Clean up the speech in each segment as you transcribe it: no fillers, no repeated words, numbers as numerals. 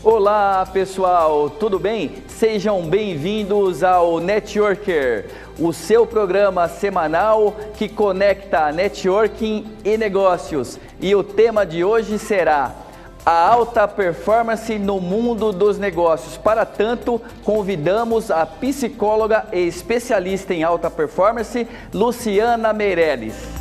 Olá pessoal, tudo bem? Sejam bem-vindos ao Networker, o seu programa semanal que conecta networking e negócios. E o tema de hoje será a alta performance no mundo dos negócios. Para tanto, convidamos a psicóloga e especialista em alta performance, Luciana Meirelles.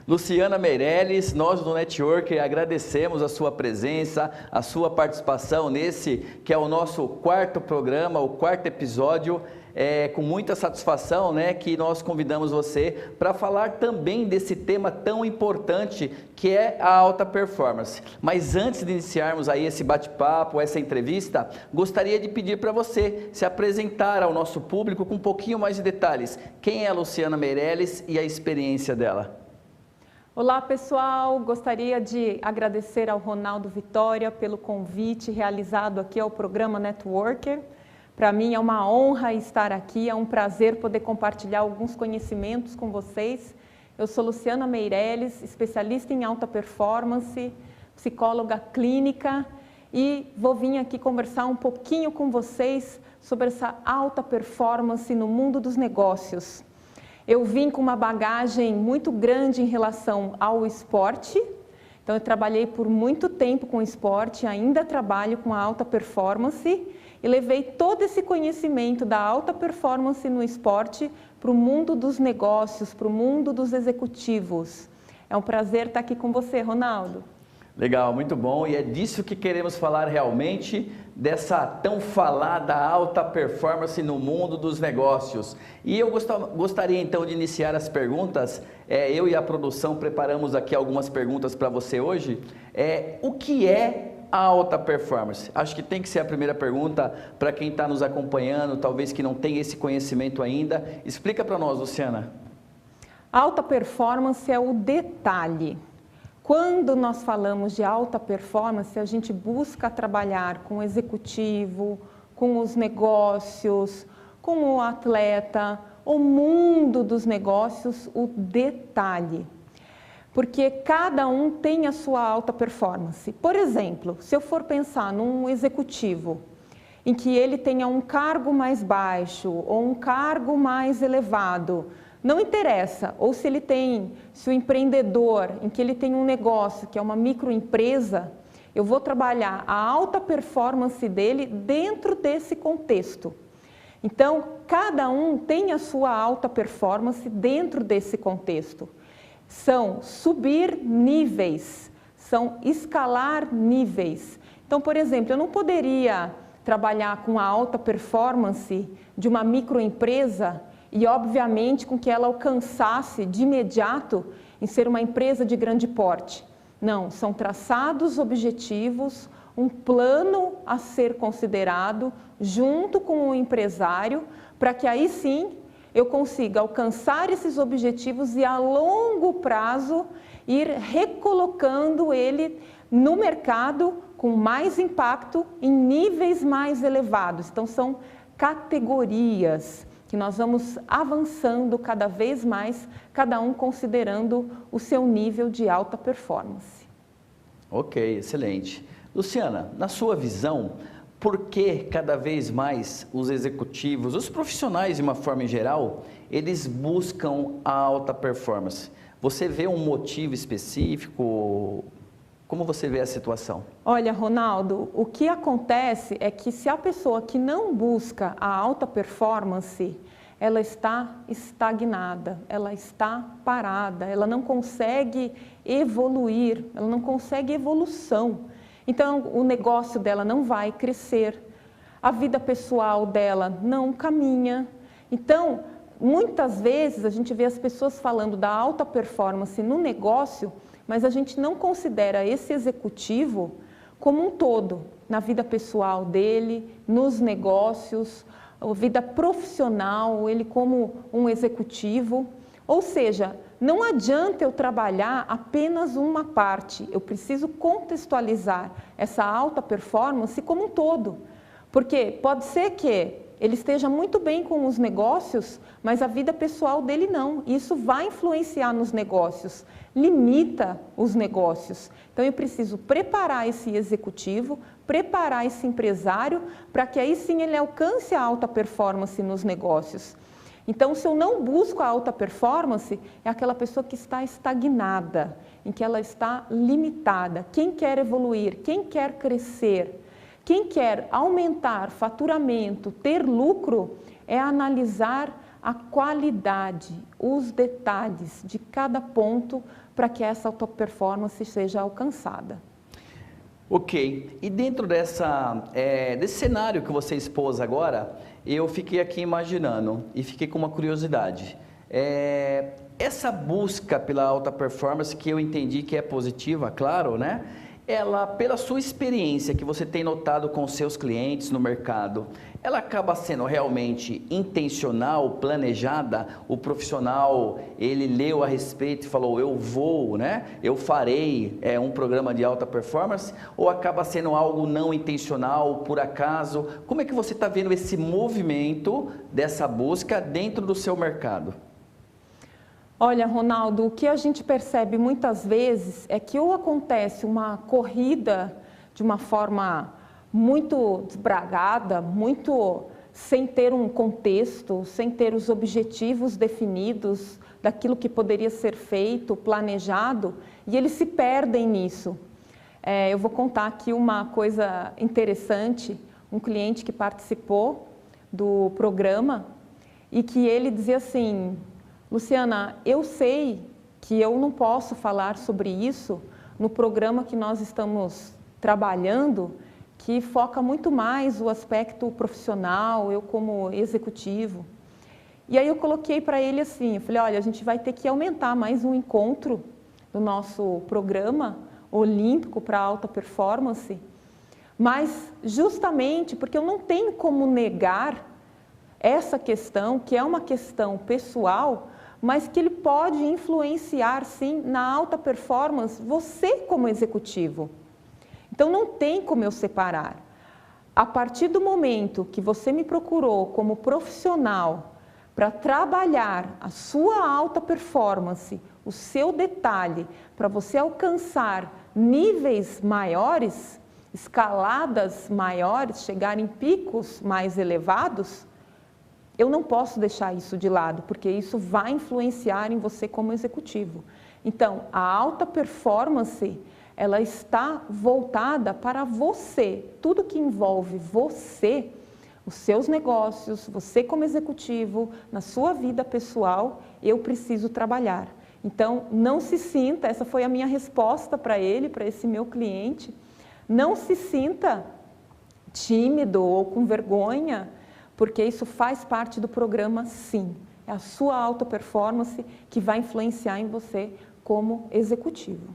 Luciana Meirelles, nós do Network agradecemos a sua presença, a sua participação nesse que é o nosso quarto programa, o quarto episódio. Com muita satisfação, que nós convidamos você para falar também desse tema tão importante que é a alta performance. Mas antes de iniciarmos aí esse bate-papo, essa entrevista, gostaria de pedir para você se apresentar ao nosso público com um pouquinho mais de detalhes. Quem é a Luciana Meirelles e a experiência dela? Olá pessoal, gostaria de agradecer ao Ronaldo Vitória pelo convite realizado aqui ao programa Networker. Para mim é uma honra estar aqui, é um prazer poder compartilhar alguns conhecimentos com vocês. Eu sou Luciana Meirelles, especialista em alta performance, psicóloga clínica e vou vir aqui conversar um pouquinho com vocês sobre essa alta performance no mundo dos negócios. Eu vim com uma bagagem muito grande em relação ao esporte, então eu trabalhei por muito tempo com esporte, ainda trabalho com a alta performance e levei todo esse conhecimento da alta performance no esporte para o mundo dos negócios, para o mundo dos executivos. É um prazer estar aqui com você, Ronaldo. Legal, muito bom, e é disso que queremos falar realmente, dessa tão falada alta performance no mundo dos negócios. E eu gostaria então de iniciar as perguntas. Eu e a produção preparamos aqui algumas perguntas para você hoje. O que é a alta performance? Acho que tem que ser a primeira pergunta para quem está nos acompanhando, talvez que não tenha esse conhecimento ainda. Explica para nós, Luciana. Alta performance é o detalhe. Quando nós falamos de alta performance, a gente busca trabalhar com o executivo, com os negócios, com o atleta, o mundo dos negócios, o detalhe. Porque cada um tem a sua alta performance. Por exemplo, se eu for pensar num executivo, em que ele tenha um cargo mais baixo ou um cargo mais elevado, não interessa, ou se o empreendedor, em que ele tem um negócio, que é uma microempresa, eu vou trabalhar a alta performance dele dentro desse contexto. Então, cada um tem a sua alta performance dentro desse contexto. São subir níveis, são escalar níveis. Então, por exemplo, eu não poderia trabalhar com a alta performance de uma microempresa e, obviamente, com que ela alcançasse de imediato em ser uma empresa de grande porte. Não, são traçados objetivos, um plano a ser considerado junto com o empresário, para que aí sim eu consiga alcançar esses objetivos e a longo prazo ir recolocando ele no mercado com mais impacto em níveis mais elevados. Então são categorias que nós vamos avançando cada vez mais, cada um considerando o seu nível de alta performance. Ok, excelente. Luciana, na sua visão, por que cada vez mais os executivos, os profissionais de uma forma em geral, eles buscam a alta performance? Você vê um motivo específico? Como você vê a situação? Olha, Ronaldo, o que acontece é que se a pessoa que não busca a alta performance, ela está estagnada, ela está parada, ela não consegue evoluir, ela não consegue evolução. Então, o negócio dela não vai crescer, a vida pessoal dela não caminha. Então, muitas vezes a gente vê as pessoas falando da alta performance no negócio, mas a gente não considera esse executivo como um todo, na vida pessoal dele, nos negócios, a vida profissional, ele como um executivo. Ou seja, não adianta eu trabalhar apenas uma parte, eu preciso contextualizar essa alta performance como um todo. Porque pode ser que ele esteja muito bem com os negócios, mas a vida pessoal dele não. Isso vai influenciar nos negócios, limita os negócios. Então eu preciso preparar esse executivo, preparar esse empresário, para que aí sim ele alcance a alta performance nos negócios. Então, se eu não busco a alta performance, é aquela pessoa que está estagnada, em que ela está limitada. Quem quer evoluir, quem quer crescer, quem quer aumentar faturamento, ter lucro, é analisar a qualidade, os detalhes de cada ponto para que essa alta performance seja alcançada. Ok, e dentro desse cenário que você expôs agora, eu fiquei aqui imaginando e fiquei com uma curiosidade. Essa busca pela alta performance, que eu entendi que é positiva, claro, né? Ela, pela sua experiência que você tem notado com seus clientes no mercado, ela acaba sendo realmente intencional, planejada? O profissional, ele leu a respeito e falou, eu vou, né? Eu farei um programa de alta performance? Ou acaba sendo algo não intencional, por acaso? Como é que você está vendo esse movimento dessa busca dentro do seu mercado? Olha, Ronaldo, o que a gente percebe muitas vezes é que ou acontece uma corrida de uma forma muito desbragada, muito sem ter um contexto, sem ter os objetivos definidos daquilo que poderia ser feito, planejado, e eles se perdem nisso. Eu vou contar aqui uma coisa interessante, um cliente que participou do programa e que ele dizia assim, Luciana, eu sei que eu não posso falar sobre isso no programa que nós estamos trabalhando, que foca muito mais o aspecto profissional, eu como executivo. E aí eu coloquei para ele assim, eu falei, olha, a gente vai ter que aumentar mais um encontro do nosso programa olímpico para alta performance, mas justamente porque eu não tenho como negar essa questão, que é uma questão pessoal, mas que ele pode influenciar, sim, na alta performance, você como executivo. Então, não tem como eu separar. A partir do momento que você me procurou como profissional para trabalhar a sua alta performance, o seu detalhe, para você alcançar níveis maiores, escaladas maiores, chegar em picos mais elevados, eu não posso deixar isso de lado, porque isso vai influenciar em você como executivo. Então, a alta performance, ela está voltada para você. Tudo que envolve você, os seus negócios, você como executivo, na sua vida pessoal, eu preciso trabalhar. Então, não se sinta, essa foi a minha resposta para ele, para esse meu cliente, não se sinta tímido ou com vergonha, porque isso faz parte do programa, sim. É a sua alta performance que vai influenciar em você como executivo.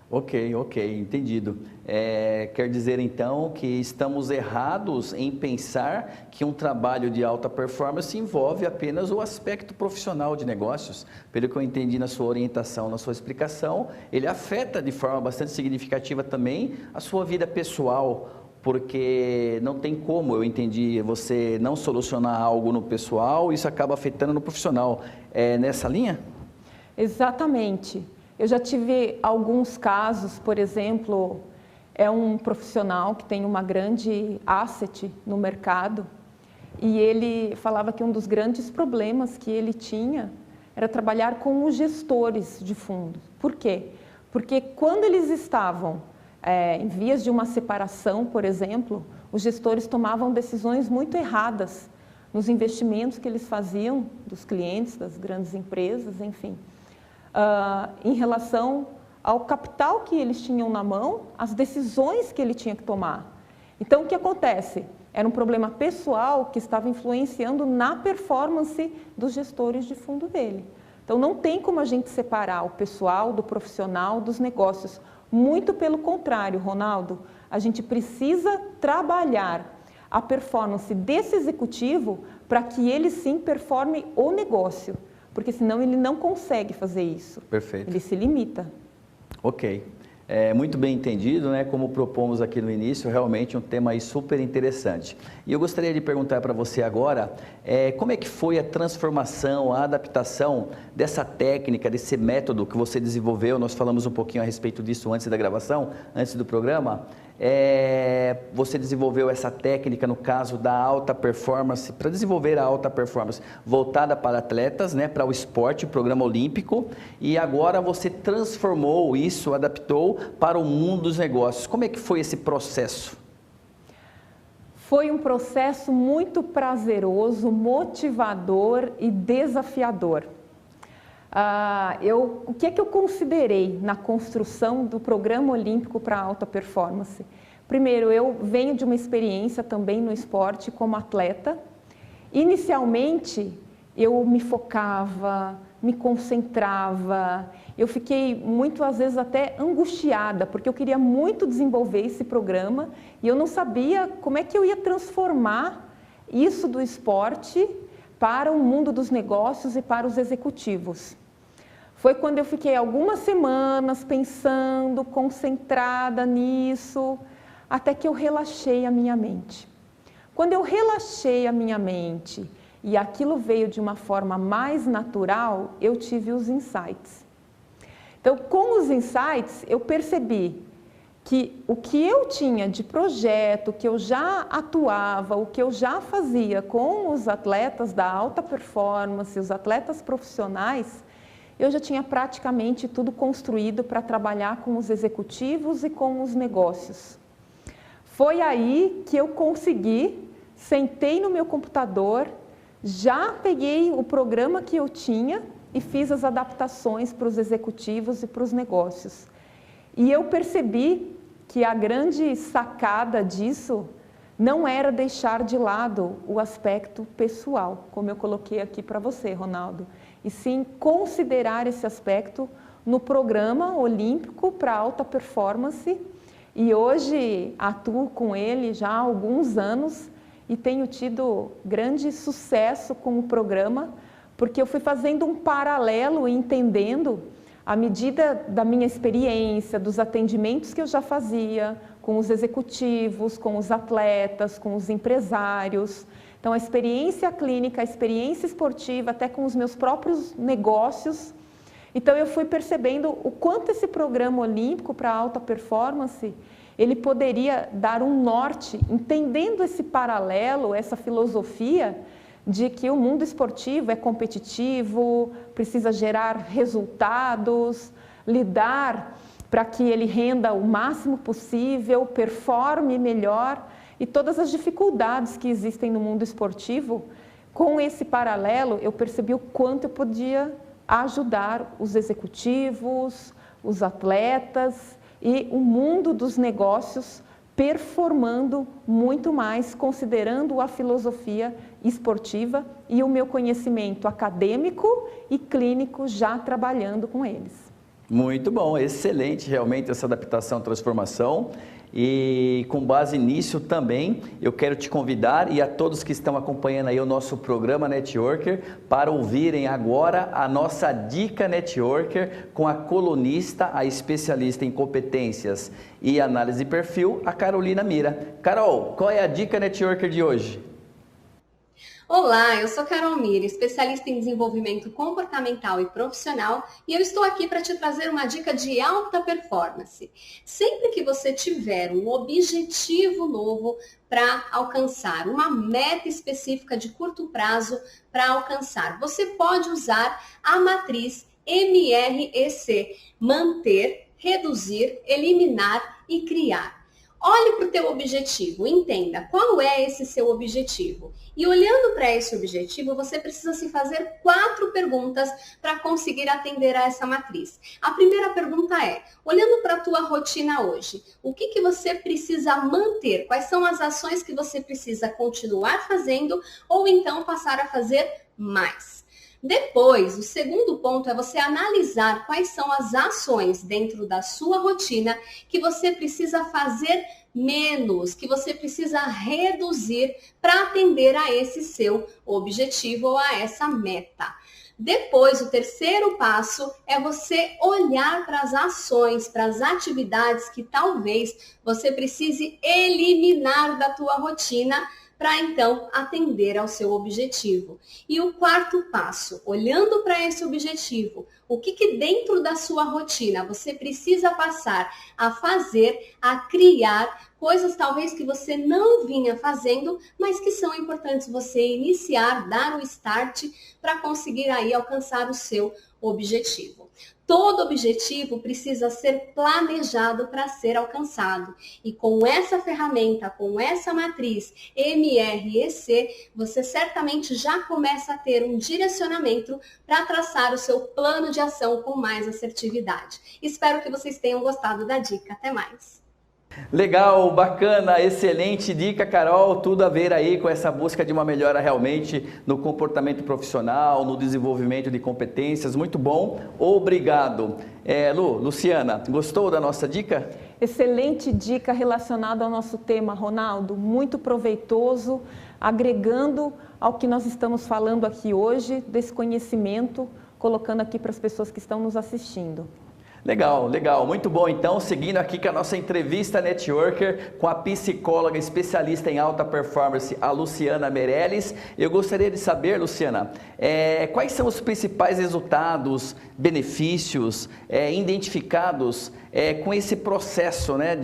Ok, entendido. Quer dizer então que estamos errados em pensar que um trabalho de alta performance envolve apenas o aspecto profissional de negócios. Pelo que eu entendi na sua orientação, na sua explicação, ele afeta de forma bastante significativa também a sua vida pessoal, porque não tem como, eu entendi, você não solucionar algo no pessoal, isso acaba afetando no profissional. É nessa linha? Exatamente. Eu já tive alguns casos, por exemplo, é um profissional que tem uma grande asset no mercado e ele falava que um dos grandes problemas que ele tinha era trabalhar com os gestores de fundos. Por quê? Porque quando eles estavam em vias de uma separação, por exemplo, os gestores tomavam decisões muito erradas nos investimentos que eles faziam dos clientes, das grandes empresas, enfim, em relação ao capital que eles tinham na mão, as decisões que ele tinha que tomar. Então, o que acontece? Era um problema pessoal que estava influenciando na performance dos gestores de fundo dele. Então, não tem como a gente separar o pessoal do profissional dos negócios. Muito pelo contrário, Ronaldo, a gente precisa trabalhar a performance desse executivo para que ele sim performe o negócio. porque senão ele não consegue fazer isso. Perfeito. Ele se limita. Ok. Muito bem entendido, né? Como propomos aqui no início, realmente um tema aí super interessante. E eu gostaria de perguntar para você agora, como é que foi a transformação, a adaptação dessa técnica, desse método que você desenvolveu? Nós falamos um pouquinho a respeito disso antes da gravação, antes do programa. Você desenvolveu essa técnica, no caso da alta performance, para desenvolver a alta performance voltada para atletas, né, para o esporte, o programa olímpico, e agora você transformou isso, adaptou para o mundo dos negócios. Como é que foi esse processo? Foi um processo muito prazeroso, motivador e desafiador. O que é que eu considerei na construção do programa olímpico para alta performance? Primeiro, eu venho de uma experiência também no esporte como atleta. Inicialmente, eu me focava, me concentrava, eu fiquei às vezes até angustiada, porque eu queria muito desenvolver esse programa e eu não sabia como é que eu ia transformar isso do esporte para o mundo dos negócios e para os executivos. Foi quando eu fiquei algumas semanas pensando, concentrada nisso, até que eu relaxei a minha mente. Quando eu relaxei a minha mente e aquilo veio de uma forma mais natural, eu tive os insights. Então, com os insights, eu percebi que o que eu tinha de projeto, o que eu já atuava, o que eu já fazia com os atletas da alta performance, os atletas profissionais, eu já tinha praticamente tudo construído para trabalhar com os executivos e com os negócios. Foi aí que eu consegui, sentei no meu computador, já peguei o programa que eu tinha e fiz as adaptações para os executivos e para os negócios. E eu percebi que a grande sacada disso não era deixar de lado o aspecto pessoal, como eu coloquei aqui para você, Ronaldo, e sim considerar esse aspecto no programa olímpico para alta performance. E hoje atuo com ele já há alguns anos e tenho tido grande sucesso com o programa, porque eu fui fazendo um paralelo e entendendo, à medida da minha experiência, dos atendimentos que eu já fazia com os executivos, com os atletas, com os empresários. Então, a experiência clínica, a experiência esportiva, até com os meus próprios negócios. Então, eu fui percebendo o quanto esse programa olímpico para alta performance, ele poderia dar um norte, entendendo esse paralelo, essa filosofia de que o mundo esportivo é competitivo, precisa gerar resultados, lidar para que ele renda o máximo possível, performe melhor, e todas as dificuldades que existem no mundo esportivo. Com esse paralelo, eu percebi o quanto eu podia ajudar os executivos, os atletas e o mundo dos negócios performando muito mais, considerando a filosofia esportiva e o meu conhecimento acadêmico e clínico já trabalhando com eles. Muito bom, excelente realmente essa adaptação, transformação. E com base nisso também, eu quero te convidar e a todos que estão acompanhando aí o nosso programa Networker para ouvirem agora a nossa Dica Networker com a colunista, a especialista em competências e análise de perfil, a Carolina Mira. Carol, qual é a Dica Networker de hoje? Olá, eu sou Carol Mira, especialista em desenvolvimento comportamental e profissional, e eu estou aqui para te trazer uma dica de alta performance. Sempre que você tiver um objetivo novo para alcançar, uma meta específica de curto prazo para alcançar, você pode usar a matriz MREC, manter, reduzir, eliminar e criar. Olhe para o teu objetivo, entenda qual é esse seu objetivo. E olhando para esse objetivo, você precisa se fazer 4 perguntas para conseguir atender a essa matriz. A primeira pergunta é, olhando para a tua rotina hoje, o que você precisa manter? Quais são as ações que você precisa continuar fazendo ou então passar a fazer mais? Depois, o segundo ponto é você analisar quais são as ações dentro da sua rotina que você precisa fazer menos, que você precisa reduzir para atender a esse seu objetivo ou a essa meta. Depois, o terceiro passo é você olhar para as ações, para as atividades que talvez você precise eliminar da tua rotina para então atender ao seu objetivo. E o quarto passo, olhando para esse objetivo, o que dentro da sua rotina você precisa passar a fazer, a criar coisas talvez que você não vinha fazendo, mas que são importantes você iniciar, dar o start para conseguir aí alcançar o seu objetivo. Todo objetivo precisa ser planejado para ser alcançado. E com essa ferramenta, com essa matriz MREC, você certamente já começa a ter um direcionamento para traçar o seu plano de ação com mais assertividade. Espero que vocês tenham gostado da dica. Até mais! Legal, bacana, excelente dica, Carol, tudo a ver aí com essa busca de uma melhora realmente no comportamento profissional, no desenvolvimento de competências, muito bom, obrigado. Luciana, gostou da nossa dica? Excelente dica relacionada ao nosso tema, Ronaldo, muito proveitoso, agregando ao que nós estamos falando aqui hoje, desse conhecimento, colocando aqui para as pessoas que estão nos assistindo. Legal, legal, muito bom. Então, seguindo aqui com a nossa entrevista Networker com a psicóloga especialista em alta performance, a Luciana Meirelles, eu gostaria de saber, Luciana, quais são os principais resultados, benefícios identificados com esse processo, né,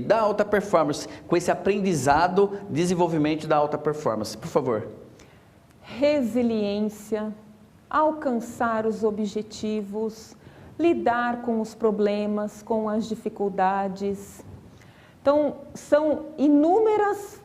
da alta performance, com esse aprendizado, desenvolvimento da alta performance, por favor. Resiliência, alcançar os objetivos, lidar com os problemas, com as dificuldades. Então, são inúmeras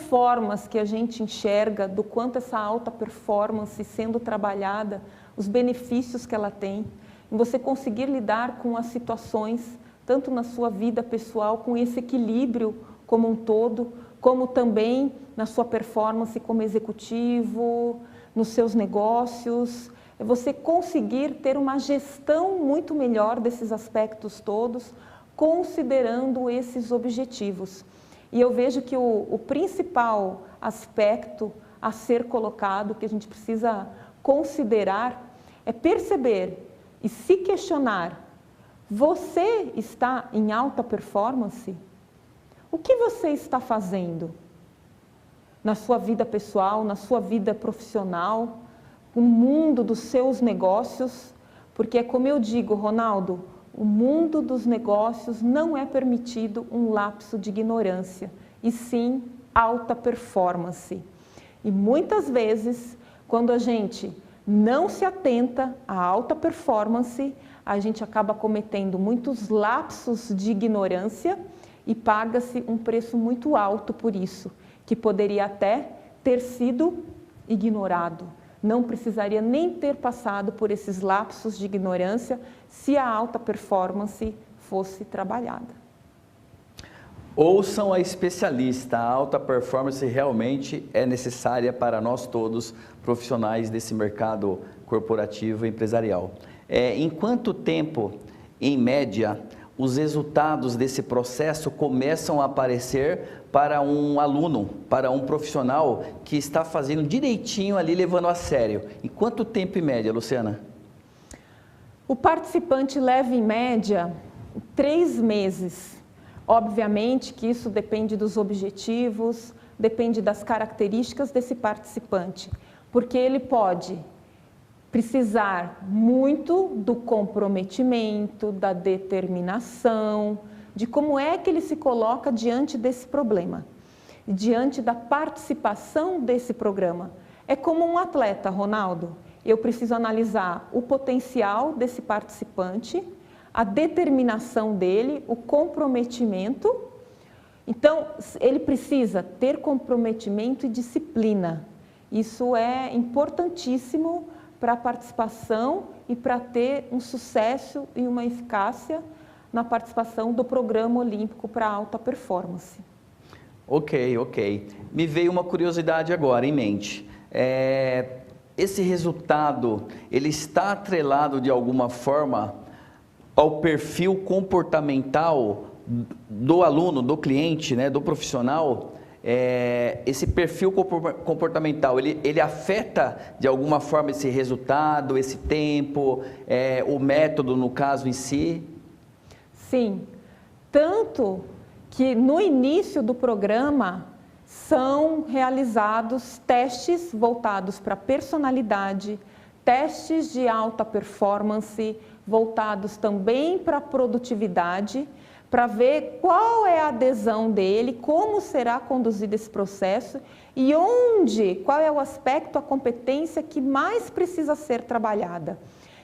formas que a gente enxerga do quanto essa alta performance sendo trabalhada, os benefícios que ela tem, em você conseguir lidar com as situações, tanto na sua vida pessoal, com esse equilíbrio como um todo, como também na sua performance como executivo, nos seus negócios. É você conseguir ter uma gestão muito melhor desses aspectos todos, considerando esses objetivos. E eu vejo que o principal aspecto a ser colocado, que a gente precisa considerar, é perceber e se questionar: você está em alta performance? O que você está fazendo na sua vida pessoal, na sua vida profissional, o mundo dos seus negócios? Porque é como eu digo, Ronaldo, o mundo dos negócios não é permitido um lapso de ignorância, e sim alta performance. E muitas vezes, quando a gente não se atenta à alta performance, a gente acaba cometendo muitos lapsos de ignorância e paga-se um preço muito alto por isso, que poderia até ter sido ignorado. Não precisaria nem ter passado por esses lapsos de ignorância se a alta performance fosse trabalhada. Ouçam a especialista, a alta performance realmente é necessária para nós todos, profissionais desse mercado corporativo e empresarial. Em quanto tempo, em média, os resultados desse processo começam a aparecer para um aluno, para um profissional que está fazendo direitinho ali, levando a sério? Em quanto tempo em média, Luciana? O participante leva em média 3 meses. Obviamente que isso depende dos objetivos, depende das características desse participante, porque ele pode precisar muito do comprometimento, da determinação, de como é que ele se coloca diante desse problema, diante da participação desse programa. É como um atleta, Ronaldo. Eu preciso analisar o potencial desse participante, a determinação dele, o comprometimento. Então, ele precisa ter comprometimento e disciplina. Isso é importantíssimo para a participação e para ter um sucesso e uma eficácia na participação do Programa Olímpico para Alta Performance. Ok. Me veio uma curiosidade agora em mente. Esse resultado, ele está atrelado de alguma forma ao perfil comportamental do aluno, do cliente, né, do profissional? esse perfil comportamental, ele afeta de alguma forma esse resultado, esse tempo, o método no caso em si? Sim, tanto que no início do programa são realizados testes voltados para personalidade, testes de alta performance, voltados também para produtividade, para ver qual é a adesão dele, como será conduzido esse processo e qual é o aspecto, a competência que mais precisa ser trabalhada.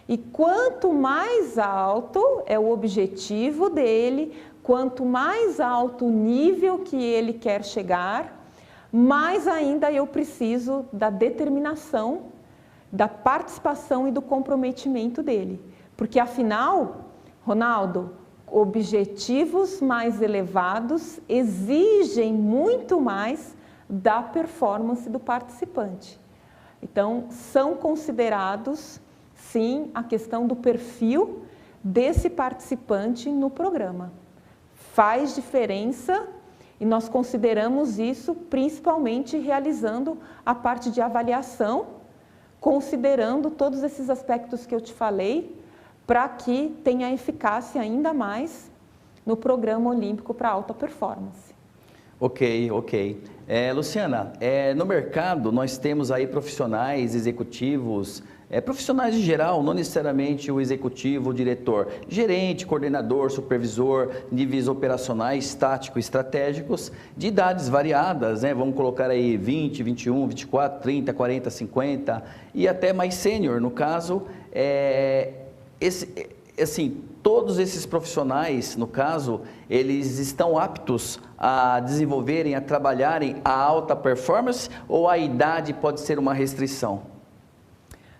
E quanto mais alto é o objetivo dele, quanto mais alto o nível que ele quer chegar, mais ainda eu preciso da determinação, da participação e do comprometimento dele. Porque afinal, Ronaldo, objetivos mais elevados exigem muito mais da performance do participante. Então, são considerados, sim, a questão do perfil desse participante no programa. Faz diferença e nós consideramos isso principalmente realizando a parte de avaliação, considerando todos esses aspectos que eu te falei, para que tenha eficácia ainda mais no programa olímpico para alta performance. Ok. Luciana, no mercado nós temos aí profissionais, executivos, profissionais em geral, não necessariamente o executivo, o diretor, gerente, coordenador, supervisor, níveis operacionais, táticos, estratégicos, de idades variadas, né? Vamos colocar aí 20, 21, 24, 30, 40, 50 e até mais sênior, no caso, todos esses profissionais, no caso, eles estão aptos a desenvolverem, a trabalharem a alta performance ou a idade pode ser uma restrição?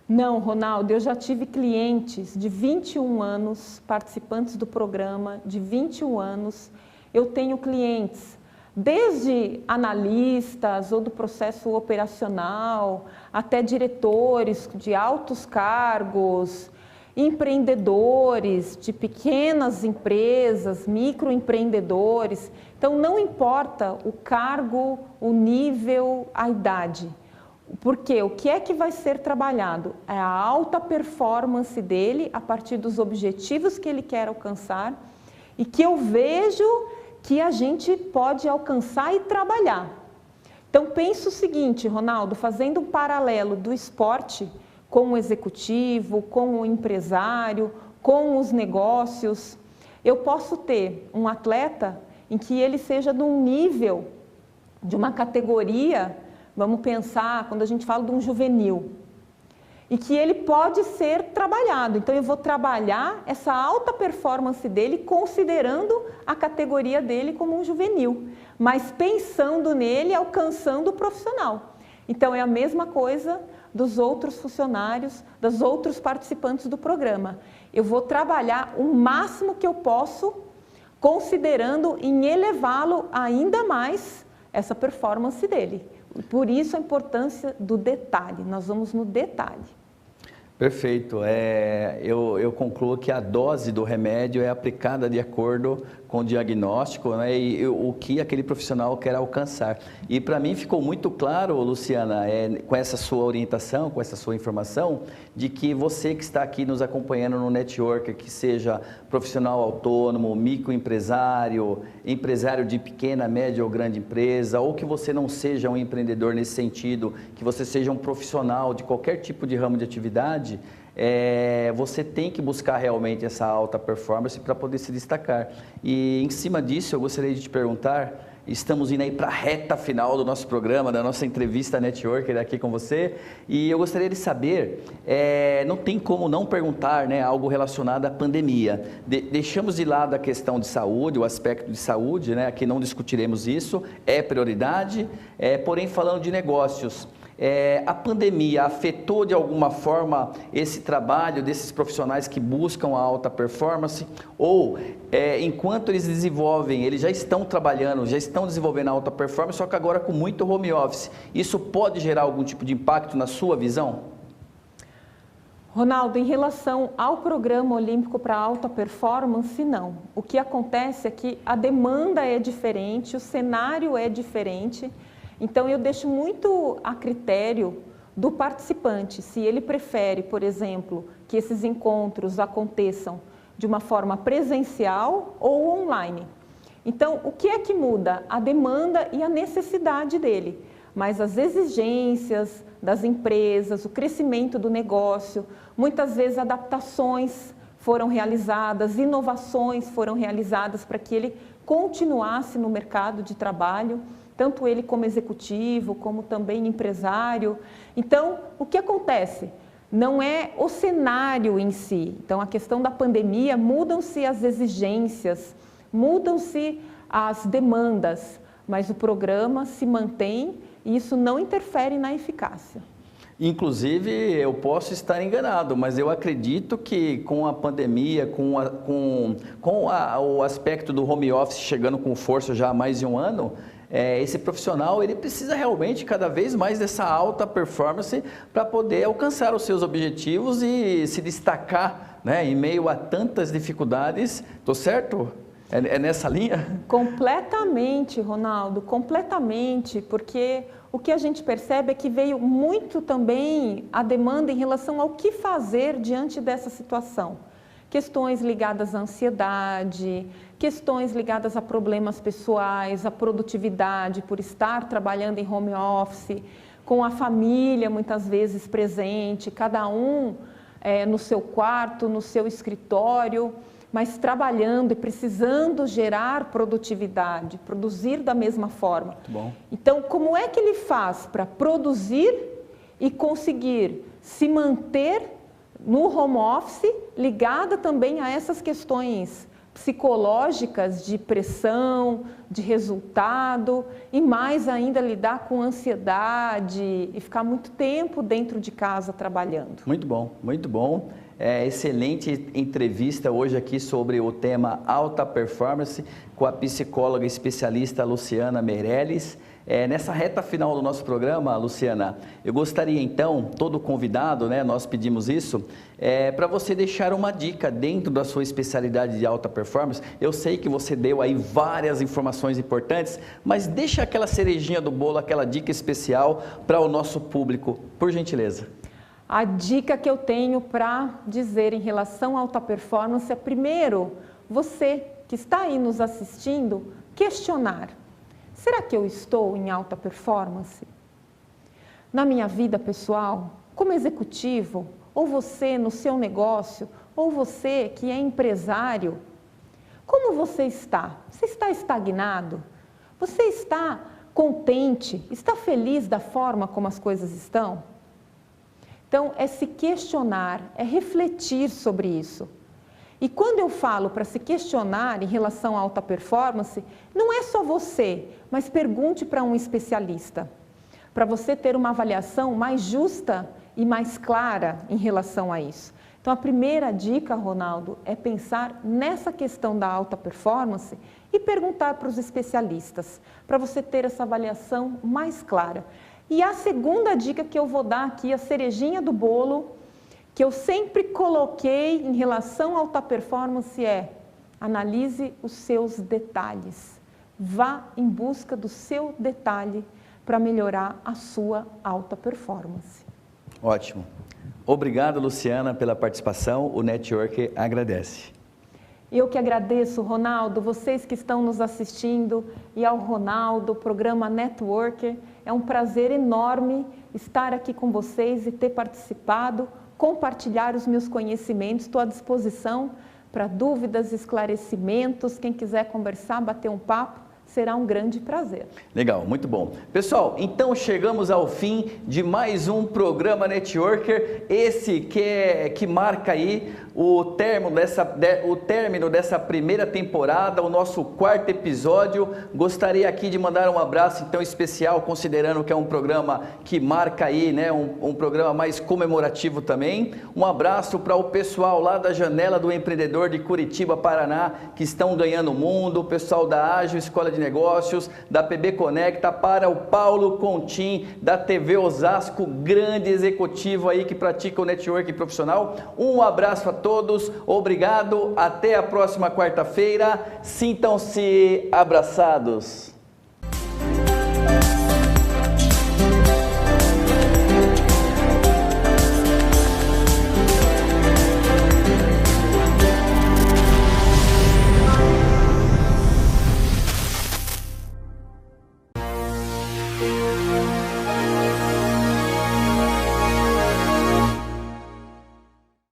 Não, Ronaldo, eu já tive clientes de 21 anos, participantes do programa de 21 anos. Eu tenho clientes desde analistas ou do processo operacional, até diretores de altos cargos, empreendedores de pequenas empresas, microempreendedores. Então, não importa o cargo, o nível, a idade. Porque o que é que vai ser trabalhado? É a alta performance dele a partir dos objetivos que ele quer alcançar e que eu vejo que a gente pode alcançar e trabalhar. Então, pensa o seguinte, Ronaldo, fazendo um paralelo do esporte com o executivo, com o empresário, com os negócios. Eu posso ter um atleta em que ele seja de um nível, de uma categoria, vamos pensar, quando a gente fala de um juvenil, e que ele pode ser trabalhado. Então, eu vou trabalhar essa alta performance dele, considerando a categoria dele como um juvenil, mas pensando nele, alcançando o profissional. Então, é a mesma coisa dos outros funcionários, dos outros participantes do programa. Eu vou trabalhar o máximo que eu posso, considerando em elevá-lo ainda mais essa performance dele. Por isso a importância do detalhe, nós vamos no detalhe. Perfeito, eu concluo que a dose do remédio é aplicada de acordo com o diagnóstico, né, e o que aquele profissional quer alcançar. E para mim ficou muito claro, Luciana, com essa sua orientação, com essa sua informação, de que você que está aqui nos acompanhando no Networker, que seja profissional autônomo, microempresário, empresário de pequena, média ou grande empresa, ou que você não seja um empreendedor nesse sentido, que você seja um profissional de qualquer tipo de ramo de atividade, você tem que buscar realmente essa alta performance para poder se destacar. E em cima disso eu gostaria de te perguntar, estamos indo aí para a reta final do nosso programa, da nossa entrevista Networker aqui com você, e eu gostaria de saber, não tem como não perguntar, né, algo relacionado à pandemia. Deixamos de lado a questão de saúde, o aspecto de saúde, né, aqui não discutiremos isso, é prioridade, porém falando de negócios, a pandemia afetou de alguma forma esse trabalho desses profissionais que buscam a alta performance? Ou, enquanto eles desenvolvem, eles já estão trabalhando, já estão desenvolvendo a alta performance, só que agora com muito home office, isso pode gerar algum tipo de impacto na sua visão? Ronaldo, em relação ao programa olímpico para alta performance, não. O que acontece é que a demanda é diferente, o cenário é diferente, então eu deixo muito a critério do participante, se ele prefere, por exemplo, que esses encontros aconteçam de uma forma presencial ou online. Então, o que é que muda? A demanda e a necessidade dele, mas as exigências das empresas, o crescimento do negócio, muitas vezes adaptações foram realizadas, inovações foram realizadas para que ele continuasse no mercado de trabalho, tanto ele como executivo, como também empresário. Então, o que acontece? Não é o cenário em si. Então, a questão da pandemia, mudam-se as exigências, mudam-se as demandas, mas o programa se mantém e isso não interfere na eficácia. Inclusive, eu posso estar enganado, mas eu acredito que com a pandemia, com o aspecto do home office chegando com força já há mais de um ano, esse profissional ele precisa realmente cada vez mais dessa alta performance para poder alcançar os seus objetivos e se destacar, né, em meio a tantas dificuldades. Estou certo? É nessa linha? Completamente, Ronaldo, completamente, porque o que a gente percebe é que veio muito também a demanda em relação ao que fazer diante dessa situação. Questões ligadas à ansiedade, questões ligadas a problemas pessoais, à produtividade por estar trabalhando em home office, com a família muitas vezes presente, cada um no seu quarto, no seu escritório, mas trabalhando e precisando gerar produtividade, produzir da mesma forma. Muito bom. Então, como é que ele faz para produzir e conseguir se manter no home office, ligada também a essas questões psicológicas de pressão, de resultado e mais ainda lidar com ansiedade e ficar muito tempo dentro de casa trabalhando? Muito bom, muito bom. Excelente entrevista hoje aqui sobre o tema alta performance com a psicóloga especialista Luciana Meirelles. Nessa reta final do nosso programa, Luciana, eu gostaria então, todo convidado, né, nós pedimos isso, para você deixar uma dica dentro da sua especialidade de alta performance. Eu sei que você deu aí várias informações importantes, mas deixa aquela cerejinha do bolo, aquela dica especial para o nosso público, por gentileza. A dica que eu tenho para dizer em relação à alta performance é, primeiro, você que está aí nos assistindo, questionar. Será que eu estou em alta performance? Na minha vida pessoal, como executivo, ou você no seu negócio, ou você que é empresário, como você está? Você está estagnado? Você está contente? Está feliz da forma como as coisas estão? Então, é se questionar, é refletir sobre isso. E quando eu falo para se questionar em relação à alta performance, não é só você, mas pergunte para um especialista, para você ter uma avaliação mais justa e mais clara em relação a isso. Então, a primeira dica, Ronaldo, é pensar nessa questão da alta performance e perguntar para os especialistas, para você ter essa avaliação mais clara. E a segunda dica que eu vou dar aqui, a cerejinha do bolo, que eu sempre coloquei em relação à alta performance é: analise os seus detalhes. Vá em busca do seu detalhe para melhorar a sua alta performance. Ótimo. Obrigado, Luciana, pela participação. O Network agradece. Eu que agradeço, Ronaldo, vocês que estão nos assistindo, e ao Ronaldo, o programa Networker. É um prazer enorme estar aqui com vocês e ter participado, compartilhar os meus conhecimentos. Estou à disposição para dúvidas, esclarecimentos. Quem quiser conversar, bater um papo, será um grande prazer. Legal, muito bom. Pessoal, então chegamos ao fim de mais um programa Networker, esse que marca aí o término dessa primeira temporada, o nosso quarto episódio. Gostaria aqui de mandar um abraço então especial, considerando que é um programa que marca aí, né, um programa mais comemorativo também. Um abraço para o pessoal lá da Janela do Empreendedor de Curitiba, Paraná, que estão ganhando o mundo, o pessoal da Ágil Escola de Negócios, da PB Conecta, para o Paulo Contim, da TV Osasco, grande executivo aí que pratica o networking profissional. Um abraço a todos, obrigado, até a próxima quarta-feira, sintam-se abraçados.